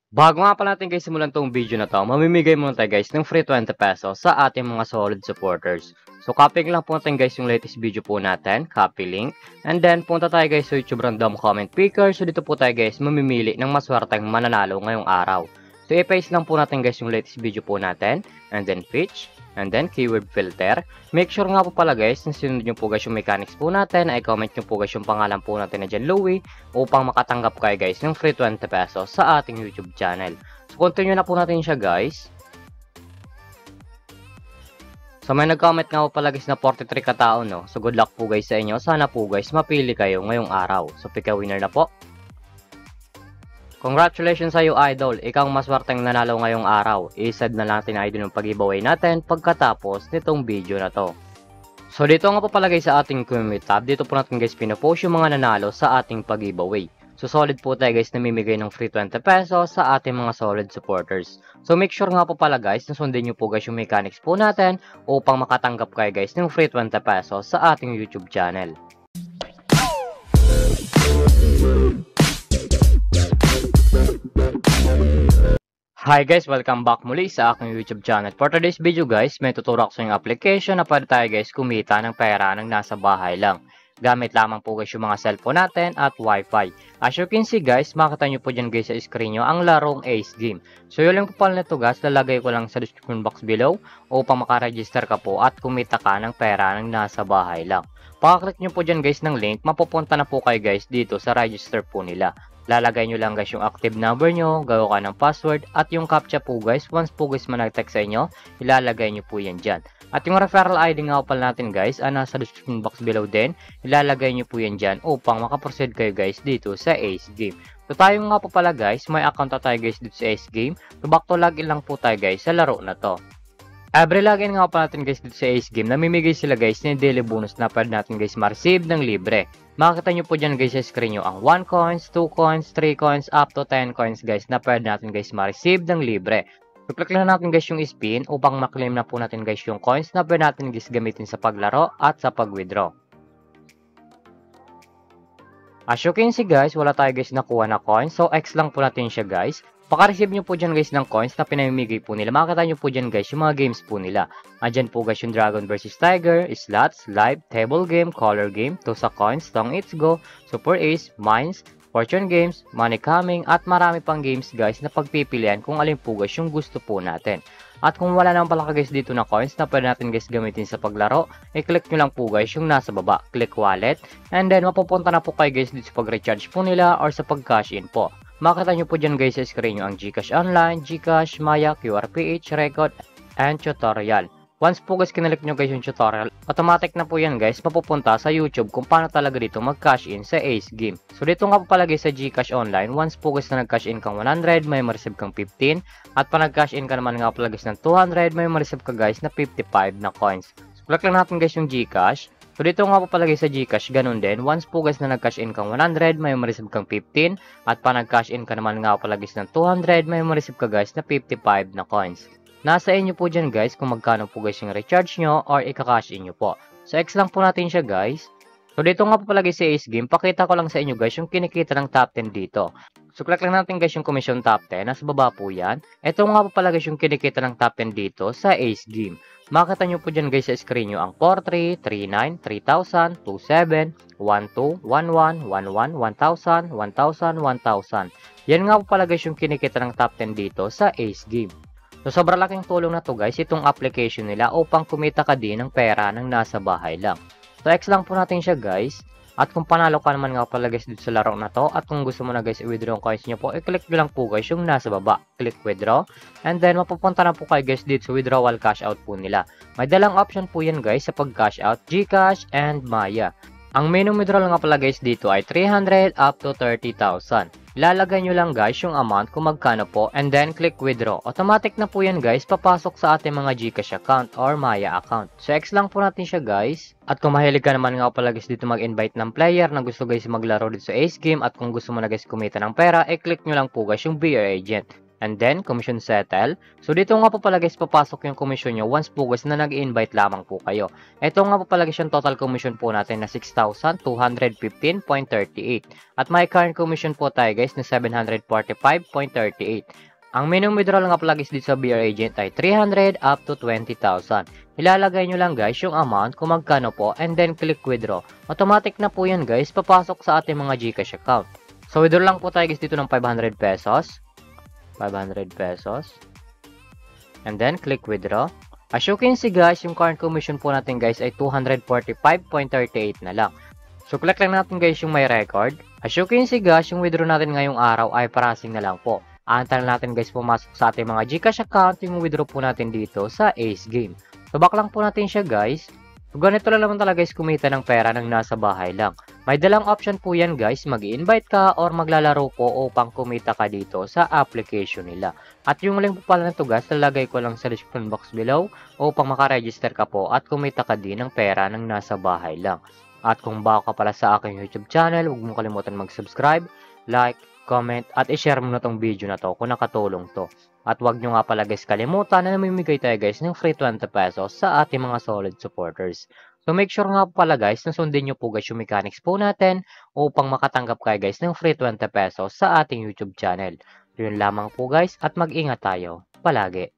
Bago nga pala natin guys simulan tong video na to, mamimigay muna tayo guys ng free 20 pesos sa ating mga solid supporters. So copy lang po natin guys yung latest video po natin, copy link. And then punta tayo guys sa YouTube random comment picker. So dito po tayo guys mamimili ng maswerteng mananalo ngayong araw. So i-paste lang po natin guys yung latest video po natin. And then pitch. And then keyword filter. Make sure nga po pala guys na sinunod nyo po guys yung mechanics po natin. Ay comment nyo po guys yung pangalan po natin na dyan Louie. Upang makatanggap kayo guys ng free 20 pesos sa ating YouTube channel. So continue na po natin siya guys. So may nag-comment nga po pala guys na 43 katao no. So good luck po guys sa inyo. Sana po guys mapili kayo ngayong araw. So pick a winner na po. Congratulations sa iyo idol, ikaw ang maswerteng nanalo ngayong araw. I-set na natin idol yung pag-giveaway natin pagkatapos nitong video na to. So dito nga po pala guys sa ating community tab, dito po natin guys pinopost yung mga nanalo sa ating pag-giveaway. So solid po tayo guys namimigay ng free 20 pesos sa ating mga solid supporters. So make sure nga po pala guys na sundin nyo po guys yung mechanics po natin upang makatanggap kayo guys ng free 20 pesos sa ating YouTube channel. Hi guys! Welcome back muli sa aking YouTube channel. For today's video guys, may tuturo ako sa yung application na pwede tayo guys kumita ng pera ng nasa bahay lang. Gamit lamang po guys yung mga cellphone natin at wifi. As you can see guys, makita nyo po dyan guys sa screen nyo ang larong Ace Game. So yung link po pala nito guys, lalagay ko lang sa description box below upang makaregister ka po at kumita ka ng pera ng nasa bahay lang. Pakaklik nyo po dyan guys ng link, mapupunta na po kayo guys dito sa register po nila. Lalagay nyo lang guys yung active number nyo, gawa ka ng password, at yung captcha po guys, once po guys manag-text sa inyo, ilalagay nyo po yan dyan. At yung referral ID nga pala natin guys, nasa description box below din, ilalagay nyo po yan dyan upang makaproceed kayo guys dito sa Ace Game. So tayo nga po pala guys, may account na tayo guys dito sa Ace Game, so back to login lang po tayo guys sa laro na to. Every login nga pa natin guys dito sa Ace Game, namimigay sila guys ng daily bonus na pwede natin guys ma-receive ng libre. Makikita nyo po dyan guys sa screen nyo ang 1 coins, 2 coins, 3 coins, up to 10 coins guys na pwede natin guys ma-receive ng libre. So click lang natin guys yung spin upang maklaim na po natin guys yung coins na pwede natin guys gamitin sa paglaro at sa pag-withdraw. As you can see guys, wala tayo guys nakuha na coins, so X lang po natin siya guys. Paka-receive nyo po dyan guys ng coins na pinamimigay po nila. Makikita nyo po dyan guys yung mga games po nila. Andyan po guys yung Dragon vs Tiger, Slots, Live, Table Game, Color Game, Tusa Coins, Tong It's Go, Super Ace, Mines, Fortune Games, Money Coming, at marami pang games guys na pagpipilian kung alin po guys yung gusto po natin. At kung wala naman pala guys dito na coins na pwede natin guys gamitin sa paglaro, i-click nyo lang po guys yung nasa baba, click wallet, and then mapupunta na po kayo guys dito sa pag-recharge po nila or sa pag-cash in po. Makita nyo po dyan guys sa screen nyo ang GCash Online, GCash, Maya, QRPH, Record, and Tutorial. Once po guys kinalik nyo guys yung tutorial, automatic na po yan guys mapupunta sa YouTube kung paano talaga dito mag-cash in sa Ace Game. So dito nga po pala guys sa GCash Online, once po guys na nag-cash in kang 100, may ma-receive kang 15. At pa nag-cash in ka naman nga pala guys ng 200, may ma-receive ka guys na 55 na coins. So click lang natin guys yung GCash. So dito nga po pala guys sa GCash, ganun din. Once po guys na nag-cash in kang 100, may ma-receive kang 15. At pa nag-cash in ka naman nga pala guys ng 200, may ma-receive ka guys na 55 na coins. Nasa inyo po dyan guys kung magkano po guys yung recharge nyo or ika-cash in nyo po. So X lang po natin siya guys. So dito nga po pala guys sa Ace Game, pakita ko lang sa inyo guys yung kinikita ng top 10 dito. So click lang natin guys yung commission top 10, nasa baba po yan. Ito nga po pala guys yung kinikita ng top 10 dito sa Ace Game. Makita nyo po dyan guys sa screen nyo ang 43, 39, 3,000, 27, 12, 11, 11, 1,000, 1,000, 1,000. Yan nga po pala guys yung kinikita ng top 10 dito sa Ace Game. So sobrang laking tulong na to guys itong application nila upang kumita ka din ng pera ng nasa bahay lang. So X lang po natin siya guys. At kung panalo ka naman nga pala guys dito sa laro na to, at kung gusto mo na guys i-withdraw ang coins nyo po, i-click nyo lang po guys yung nasa baba. Click withdraw. And then mapupunta na po kayo guys dito sa withdrawal cash out po nila. May dalang option po yan guys sa pag-cash out, GCash and Maya. Ang minimum withdrawal nga pala guys dito ay 300 up to 30,000. Ilalagay nyo lang guys yung amount kung magkano po and then click withdraw. Automatic na po yan guys papasok sa ating mga GCash account or Maya account. So X lang po natin siya guys. At kung mahilig ka naman nga pala guys dito mag-invite ng player na gusto guys maglaro dito sa Ace Game at kung gusto mo na guys kumita ng pera, i-click nyo lang po guys yung Be Your Agent. And then, commission settle. So, dito nga po pala guys, papasok yung commission nyo once po guys na nag-invite lamang po kayo. Ito nga po pala guys yung total commission po natin na 6,215.38. At may current commission po tayo guys na 745.38. Ang minimum withdrawal nga pala guys dito sa BR Agent ay 300 up to 20,000. Ilalagay nyo lang guys yung amount kung magkano po and then click withdraw. Automatic na po yan guys, papasok sa ating mga GCash account. So, withdraw lang po tayo guys dito ng 500 pesos. 500 pesos. And then, click withdraw. As you can see guys, yung current commission po natin guys ay 245.38 na lang. So, click lang natin guys yung may record. As you can see guys, yung withdraw natin ngayong araw ay processing na lang po. Aantayin natin guys pumasok sa ating mga GCash account yung withdraw po natin dito sa Ace Game. So, back lang po natin siya guys. So, ganito lang naman talaga guys kumita ng pera ng nasa bahay lang. May dalang option po yan guys, mag-i-invite ka or maglalaro po upang kumita ka dito sa application nila. At yung link po pala nito guys, lalagay ko lang sa description box below upang makaregister ka po at kumita ka din ng pera ng nasa bahay lang. At kung bago ka pala sa aking YouTube channel, huwag mo kalimutan mag-subscribe, like, comment, at i-share mo na tong video na to kung nakatulong to. At huwag nyo nga pala guys kalimutan na namimigay tayo guys ng free 20 pesos sa ating mga solid supporters. So make sure nga pala guys na sundin nyo po guys yung mechanics po natin upang makatanggap kayo guys ng free 20 pesos sa ating YouTube channel. Yun lamang po guys at mag-ingat tayo palagi.